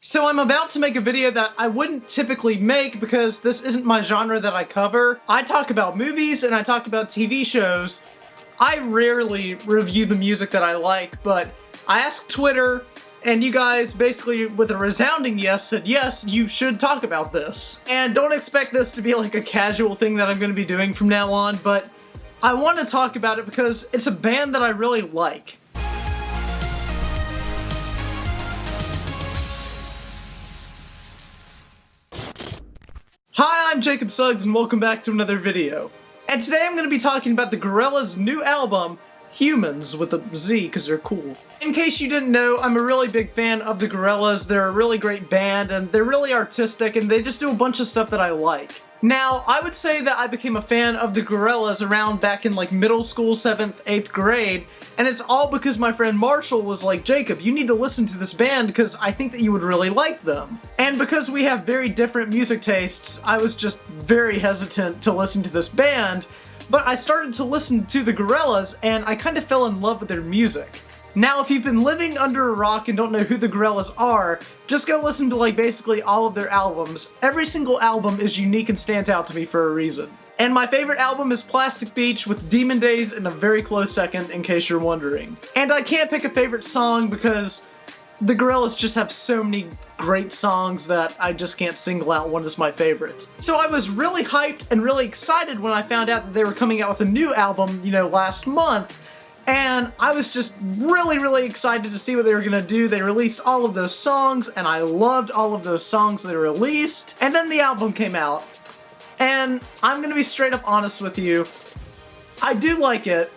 So I'm about to make a video that I wouldn't typically make because this isn't my genre that I cover. I talk about movies and I talk about TV shows. I rarely review the music that I like, but I asked Twitter, and you guys basically, with a resounding yes, said yes, you should talk about this. And don't expect this to be like a casual thing that I'm going to be doing from now on, but I want to talk about it because it's a band that I really like. Hi, I'm jacobtsuggs and welcome back to another video. And today I'm going to be talking about the Gorillaz' new album, Humanz, with a Z because they're cool. In case you didn't know, I'm a really big fan of the Gorillaz. They're a really great band and they're really artistic and they just do a bunch of stuff that I like. Now, I would say that I became a fan of the Gorillaz around back in like middle school, 7th, 8th grade, and it's all because my friend Marshall was like, Jacob, you need to listen to this band because I think that you would really like them. And because we have very different music tastes, I was just very hesitant to listen to this band, but I started to listen to the Gorillaz and I kind of fell in love with their music. Now, if you've been living under a rock and don't know who the Gorillaz are, just go listen to like basically all of their albums. Every single album is unique and stands out to me for a reason. And my favorite album is Plastic Beach with Demon Days in a very close second, in case you're wondering. And I can't pick a favorite song because the Gorillaz just have so many great songs that I just can't single out one as my favorite. So I was really hyped and really excited when I found out that they were coming out with a new album, last month. And I was just really excited to see what they were gonna do. They released all of those songs, and I loved all of those songs they released. And then the album came out. And I'm gonna be straight up honest with you. I do like it,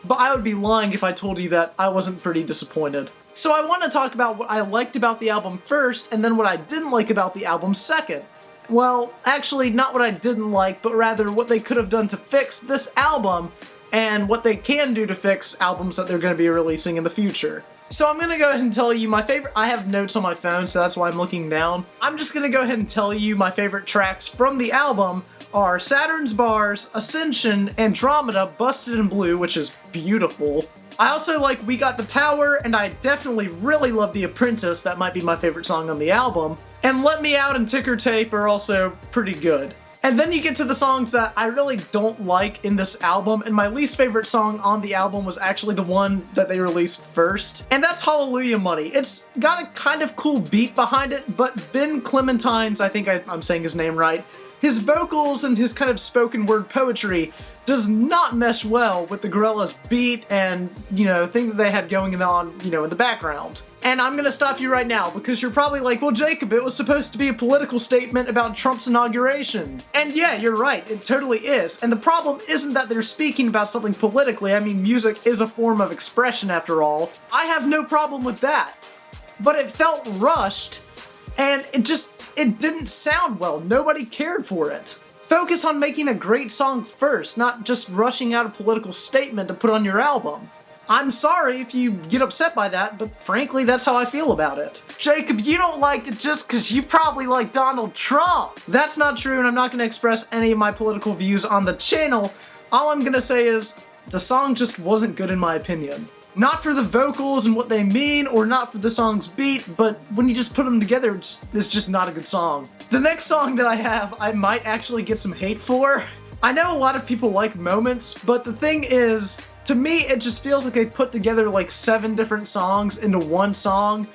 but I would be lying if I told you that I wasn't pretty disappointed. So I want to talk about what I liked about the album first, and then what I didn't like about the album second. Well, actually, not what I didn't like, but rather what they could have done to fix this album, and what they can do to fix albums that they're going to be releasing in the future. So I'm going to go ahead and tell you my favorite. I have notes on my phone, so that's why I'm looking down. I'm just going to go ahead and tell you my favorite tracks from the album are Saturn's Bars, Ascension, Andromeda, Busted in Blue, which is beautiful. I also like We Got the Power, and I definitely really love The Apprentice. That might be my favorite song on the album. And Let Me Out and Ticker Tape are also pretty good. And then you get to the songs that I really don't like in this album, and my least favorite song on the album was actually the one that they released first, and that's Hallelujah Money. It's got a kind of cool beat behind it, but Ben Clementine's, I think I'm saying his name right, his vocals and his kind of spoken word poetry does not mesh well with the Gorillaz beat and, thing that they had going on, in the background. And I'm gonna stop you right now because you're probably like, well, Jacob, it was supposed to be a political statement about Trump's inauguration. And yeah, you're right, it totally is. And the problem isn't that they're speaking about something politically. I mean, music is a form of expression after all. I have no problem with that. But it felt rushed, and it didn't sound well. Nobody cared for it. Focus on making a great song first, not just rushing out a political statement to put on your album. I'm sorry if you get upset by that, but frankly, that's how I feel about it. Jacob, you don't like it just because you probably like Donald Trump. That's not true, and I'm not going to express any of my political views on the channel. All I'm going to say is, the song just wasn't good in my opinion. Not for the vocals and what they mean, or not for the song's beat, but when you just put them together, it's just not a good song. The next song that I have, I might actually get some hate for. I know a lot of people like Moments, but the thing is, to me, it just feels like they put together like 7 different songs into one song,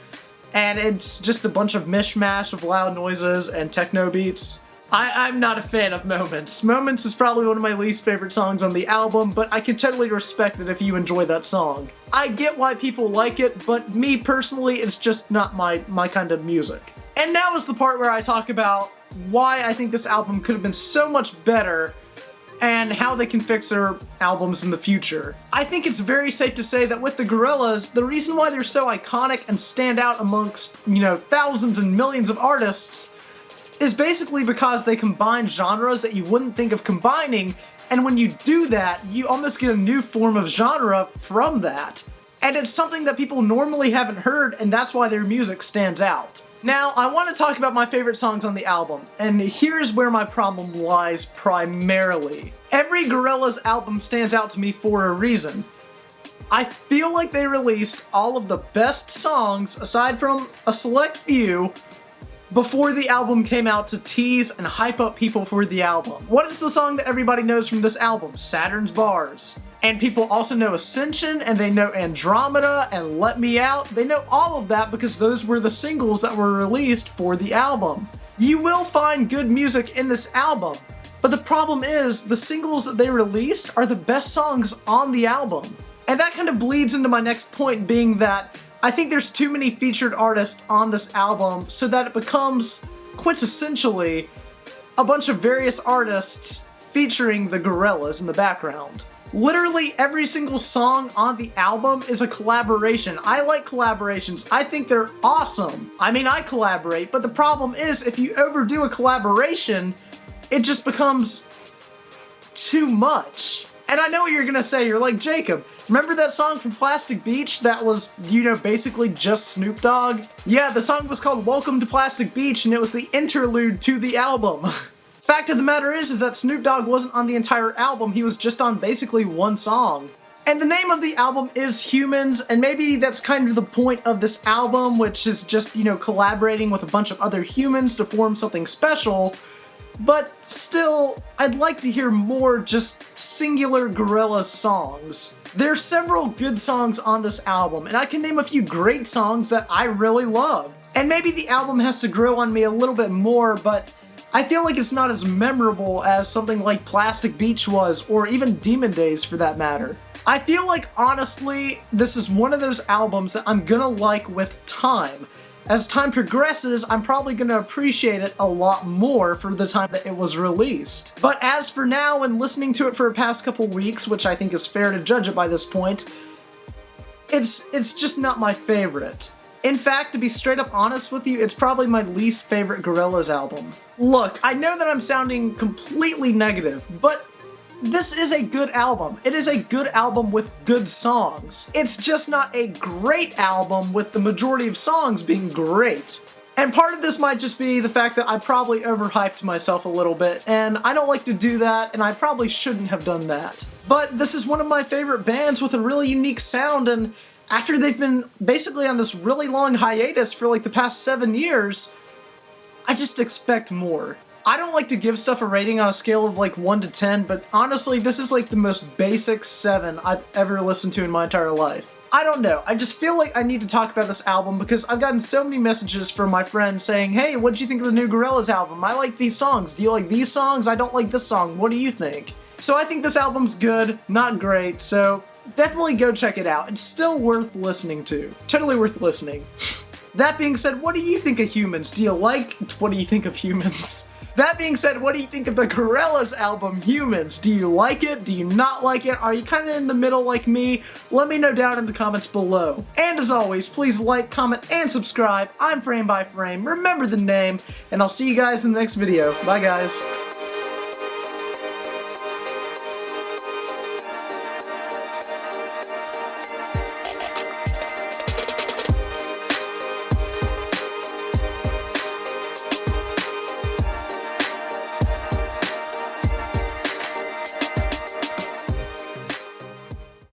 and it's just a bunch of mishmash of loud noises and techno beats. I'm not a fan of Moments. Moments is probably one of my least favorite songs on the album, but I can totally respect it if you enjoy that song. I get why people like it, but me personally, it's just not my kind of music. And now is the part where I talk about why I think this album could have been so much better and how they can fix their albums in the future. I think it's very safe to say that with the Gorillaz, the reason why they're so iconic and stand out amongst, thousands and millions of artists is basically because they combine genres that you wouldn't think of combining, and when you do that, you almost get a new form of genre from that. And it's something that people normally haven't heard, and that's why their music stands out. Now, I want to talk about my favorite songs on the album, and here's where my problem lies primarily. Every Gorillaz album stands out to me for a reason. I feel like they released all of the best songs, aside from a select few, before the album came out to tease and hype up people for the album. What is the song that everybody knows from this album? Saturn's Bars. And people also know Ascension, and they know Andromeda, and Let Me Out. They know all of that because those were the singles that were released for the album. You will find good music in this album, but the problem is the singles that they released are the best songs on the album. And that kind of bleeds into my next point, being that I think there's too many featured artists on this album so that it becomes quintessentially a bunch of various artists featuring the Gorillaz in the background. Literally every single song on the album is a collaboration. I like collaborations. I think they're awesome. I mean, I collaborate, but the problem is if you overdo a collaboration, it just becomes too much. And I know what you're gonna say. You're like, Jacob, remember that song from Plastic Beach that was, you know, basically just Snoop Dogg? Yeah, the song was called Welcome to Plastic Beach, and it was the interlude to the album. Fact of the matter is that Snoop Dogg wasn't on the entire album, he was just on basically one song. And the name of the album is Humanz, and maybe that's kind of the point of this album, which is just, you know, collaborating with a bunch of other humans to form something special. But still, I'd like to hear more just singular Gorillaz songs. There's several good songs on this album, and I can name a few great songs that I really love. And maybe the album has to grow on me a little bit more, but I feel like it's not as memorable as something like Plastic Beach was, or even Demon Days for that matter. I feel like, honestly, this is one of those albums that I'm gonna like with time. As time progresses, I'm probably gonna appreciate it a lot more for the time that it was released. But as for now, and listening to it for the past couple weeks, which I think is fair to judge it by this point, it's just not my favorite. In fact, to be straight up honest with you, it's probably my least favorite Gorillaz album. Look, I know that I'm sounding completely negative, but this is a good album. It is a good album with good songs. It's just not a great album with the majority of songs being great. And part of this might just be the fact that I probably overhyped myself a little bit, and I don't like to do that, and I probably shouldn't have done that. But this is one of my favorite bands with a really unique sound, and after they've been basically on this really long hiatus for like the past 7 years, I just expect more. I don't like to give stuff a rating on a scale of like 1 to 10, but honestly, this is like the most basic 7 I've ever listened to in my entire life. I don't know, I just feel like I need to talk about this album because I've gotten so many messages from my friends saying, hey, what did you think of the new Gorillaz album? I like these songs. Do you like these songs? I don't like this song. What do you think? So I think this album's good, not great, so definitely go check it out. It's still worth listening to. Totally worth listening. That being said, what do you think of Humanz? What do you think of Humanz? That being said, what do you think of the Gorillaz album, Humanz? Do you like it? Do you not like it? Are you kind of in the middle like me? Let me know down in the comments below. And as always, please like, comment, and subscribe. I'm FrameByFrame. Remember the name, and I'll see you guys in the next video. Bye, guys.